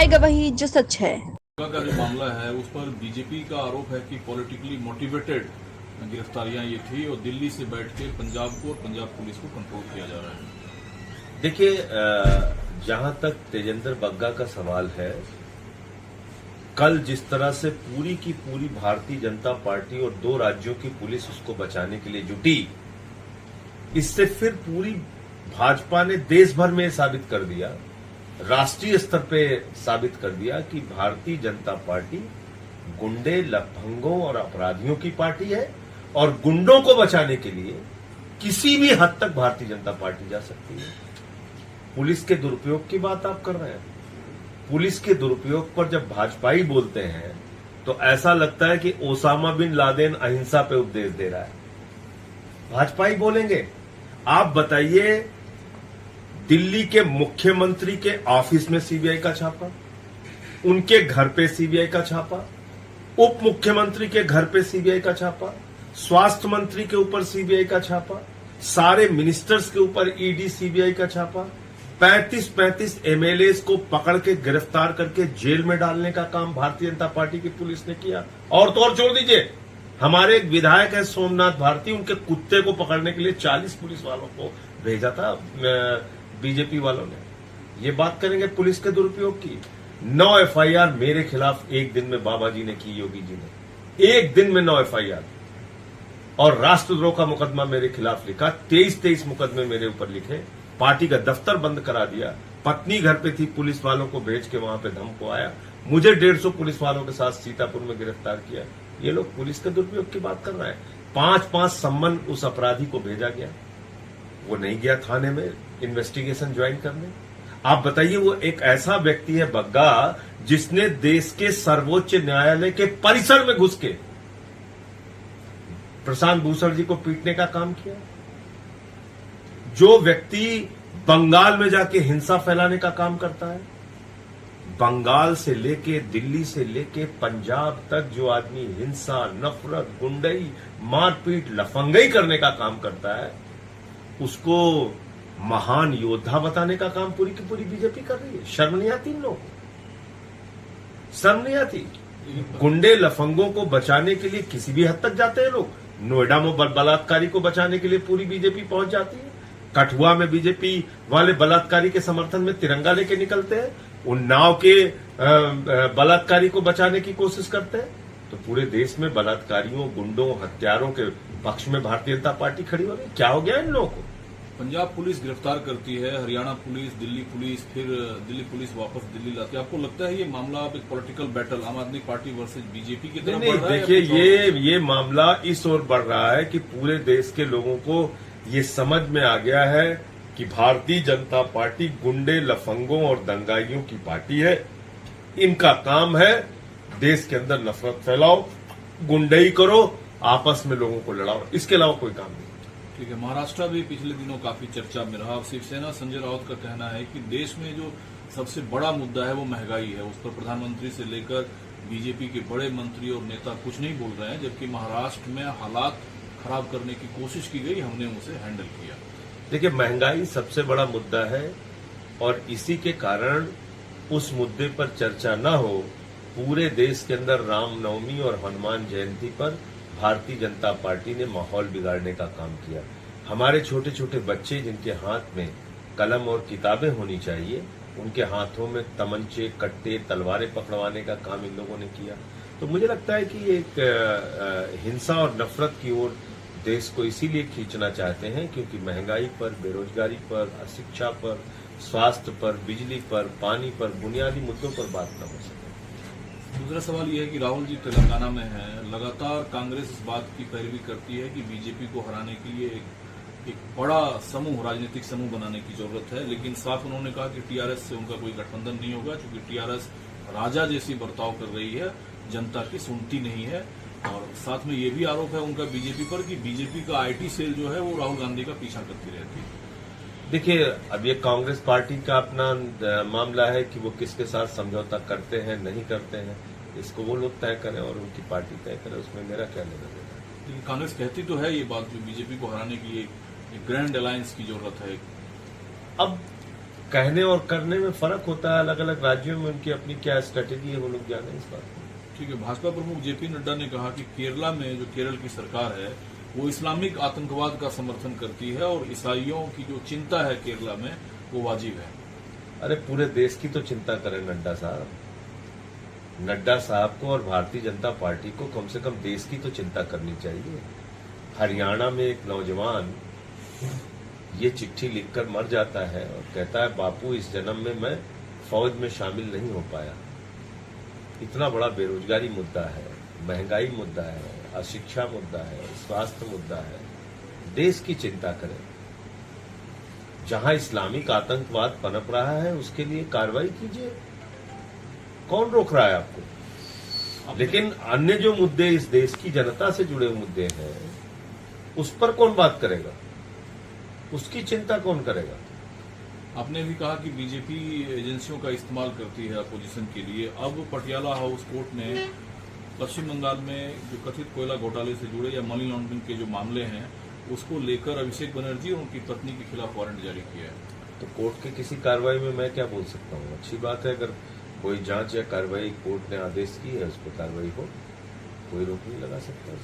आएगा वही जो सच है। का जो मामला है उस पर बीजेपी का आरोप है कि पॉलिटिकली मोटिवेटेड गिरफ्तारियां ये थी और दिल्ली से बैठ के पंजाब को और पंजाब पुलिस को कंट्रोल किया जा रहा है। देखिए, जहां तक तेजेंद्र बग्गा का सवाल है, कल जिस तरह से पूरी की पूरी भारतीय जनता पार्टी और 2 राज्यों की पुलिस उसको बचाने के लिए जुटी, इससे फिर पूरी भाजपा ने देश भर में साबित कर दिया, राष्ट्रीय स्तर पे साबित कर दिया कि भारतीय जनता पार्टी गुंडे, लफंगों और अपराधियों की पार्टी है और गुंडों को बचाने के लिए किसी भी हद तक भारतीय जनता पार्टी जा सकती है। पुलिस के दुरुपयोग की बात आप कर रहे हैं। पुलिस के दुरुपयोग पर जब भाजपाई बोलते हैं तो ऐसा लगता है कि ओसामा बिन लादेन अहिंसा पे उपदेश दे रहा है। भाजपाई बोलेंगे। आप बताइए, दिल्ली के मुख्यमंत्री के ऑफिस में सीबीआई का छापा, उनके घर पे सीबीआई का छापा, उप मुख्यमंत्री के घर पे सीबीआई का छापा, स्वास्थ्य मंत्री के ऊपर सीबीआई का छापा, सारे मिनिस्टर्स के ऊपर ईडी सीबीआई का छापा, 35 एमएलएस को पकड़ के गिरफ्तार करके जेल में डालने का काम भारतीय जनता पार्टी की पुलिस ने किया। और तो और छोड़ दीजिए, हमारे एक विधायक है सोमनाथ भारती, उनके कुत्ते को पकड़ने के लिए 40 पुलिस वालों को भेजा था बीजेपी वालों ने। ये बात करेंगे पुलिस के दुरुपयोग की। 9 एफआईआर मेरे खिलाफ एक दिन में बाबा जी ने की, योगी जी ने एक दिन में 9 एफआईआर, और राष्ट्रद्रोह का मुकदमा मेरे खिलाफ लिखा, 23 मुकदमे मेरे ऊपर लिखे, पार्टी का दफ्तर बंद करा दिया, पत्नी घर पे थी, पुलिस वालों को भेज के वहां पे धमको आया, मुझे 150 पुलिस वालों के साथ सीतापुर में गिरफ्तार किया। ये लोग पुलिस के दुरुपयोग की बात कर रहे हैं। 5 सम्मन उस अपराधी को भेजा गया, वो नहीं गया थाने में इन्वेस्टिगेशन ज्वाइन करने। आप बताइए, वो एक ऐसा व्यक्ति है बग्गा जिसने देश के सर्वोच्च न्यायालय के परिसर में घुस के प्रशांत भूषण जी को पीटने का काम किया। जो व्यक्ति बंगाल में जाके हिंसा फैलाने का काम करता है, बंगाल से लेके दिल्ली से लेके पंजाब तक जो आदमी हिंसा, नफरत, गुंडई, मारपीट, लफंगई करने का काम करता है, उसको महान योद्धा बताने का काम पूरी की पूरी बीजेपी कर रही है। शर्म नहीं आती इन लोगों को? शर्म नहीं आती? गुंडे लफंगों को बचाने के लिए किसी भी हद तक जाते हैं लोग। नोएडा में बलात्कारी को बचाने के लिए पूरी बीजेपी पहुंच जाती है। कठुआ में बीजेपी वाले बलात्कारी के समर्थन में तिरंगा लेके निकलते हैं, उन्नाव के बलात्कारी को बचाने की कोशिश करते हैं। तो पूरे देश में बलात्कारियों, गुंडों, हत्यारों के पक्ष में भारतीय जनता पार्टी खड़ी हो रही। क्या हो गया इन लोगों को? पंजाब पुलिस गिरफ्तार करती है, हरियाणा पुलिस, दिल्ली पुलिस, फिर दिल्ली पुलिस वापस दिल्ली लाती है। आपको लगता है ये मामला अब एक पॉलिटिकल बैटल आम आदमी पार्टी वर्सेज बीजेपी की तरफ बढ़ रहा है? देखिए, ये मामला इस ओर बढ़ रहा है कि पूरे देश के लोगों को ये समझ में आ गया है कि भारतीय जनता पार्टी गुंडे, लफंगों और दंगाइयों की पार्टी है। इनका काम है देश के अंदर नफरत फैलाओ, गुंडई करो, आपस में लोगों को लड़ाओ, इसके अलावा कोई काम नहीं। ठीक है। महाराष्ट्र भी पिछले दिनों काफी चर्चा में रहा। शिवसेना संजय राउत का कहना है कि देश में जो सबसे बड़ा मुद्दा है वो महंगाई है। उस पर प्रधानमंत्री से लेकर बीजेपी के बड़े मंत्री और नेता कुछ नहीं बोल रहे हैं, जबकि महाराष्ट्र में हालात खराब करने की कोशिश की गई, हमने उसे हैंडल किया। देखिए, महंगाई सबसे बड़ा मुद्दा है और इसी के कारण उस मुद्दे पर चर्चा न हो, पूरे देश के अंदर रामनवमी और हनुमान जयंती पर भारतीय जनता पार्टी ने माहौल बिगाड़ने का काम किया। हमारे छोटे छोटे बच्चे जिनके हाथ में कलम और किताबें होनी चाहिए, उनके हाथों में तमंचे, कट्टे, तलवारें पकड़वाने का काम इन लोगों ने किया। तो मुझे लगता है कि एक हिंसा और नफरत की ओर देश को इसीलिए खींचना चाहते हैं क्योंकि महंगाई पर, बेरोजगारी पर, शिक्षा पर, स्वास्थ्य पर, बिजली पर, पानी पर, बुनियादी मुद्दों पर बात न हो सके। दूसरा सवाल यह है कि राहुल जी तेलंगाना में हैं, लगातार कांग्रेस इस बात की पैरवी करती है कि बीजेपी को हराने के लिए एक बड़ा समूह, राजनीतिक समूह बनाने की जरूरत है, लेकिन साफ उन्होंने कहा कि टीआरएस से उनका कोई गठबंधन नहीं होगा, क्योंकि टीआरएस राजा जैसी बर्ताव कर रही है, जनता की सुनती नहीं है। और साथ में ये भी आरोप है उनका बीजेपी पर कि बीजेपी का आईटी सेल जो है वो राहुल गांधी का पीछा करती रहती है। देखिए, अब ये कांग्रेस पार्टी का अपना मामला है कि वो किसके साथ समझौता करते हैं, नहीं करते हैं, इसको वो लोग तय करें और उनकी पार्टी तय करे, उसमें मेरा क्या लेना देना। लेकिन कांग्रेस कहती तो है ये बात, जो बीजेपी को हराने के लिए एक ग्रैंड अलायंस की जरूरत है। अब कहने और करने में फर्क होता है। अलग अलग राज्यों में उनकी अपनी क्या स्ट्रेटेजी है, वो लोग जाने इस बात में। ठीक है, भाजपा प्रमुख जेपी नड्डा ने कहा कि केरला में जो केरल की सरकार है वो इस्लामिक आतंकवाद का समर्थन करती है और ईसाइयों की जो चिंता है केरला में वो वाजिब है। अरे पूरे देश की तो चिंता करें नड्डा साहब। नड्डा साहब को और भारतीय जनता पार्टी को कम से कम देश की तो चिंता करनी चाहिए। हरियाणा में एक नौजवान ये चिट्ठी लिखकर मर जाता है और कहता है बापू इस जन्म में मैं फौज में शामिल नहीं हो पाया। इतना बड़ा बेरोजगारी मुद्दा है, महंगाई मुद्दा है, अशिक्षा मुद्दा है, स्वास्थ्य मुद्दा है। देश की चिंता करें। जहां इस्लामिक आतंकवाद पनप रहा है उसके लिए कार्रवाई कीजिए, कौन रोक रहा है आपको? लेकिन अन्य जो मुद्दे इस देश की जनता से जुड़े मुद्दे हैं उस पर कौन बात करेगा? उसकी चिंता कौन करेगा? आपने भी कहा कि बीजेपी एजेंसियों का इस्तेमाल करती है अपोजिशन के लिए। अब पटियाला हाउस कोर्ट ने पश्चिम बंगाल में जो कथित कोयला घोटाले से जुड़े या मनी लॉन्ड्रिंग के जो मामले हैं उसको लेकर अभिषेक बनर्जी और उनकी पत्नी के खिलाफ वारंट जारी किया है। तो कोर्ट की किसी कार्रवाई में मैं क्या बोल सकता हूँ? अच्छी बात है, अगर कोई जांच या कार्रवाई कोर्ट ने आदेश की है उस पर कार्रवाई हो, कोई रोक नहीं लगा सकता।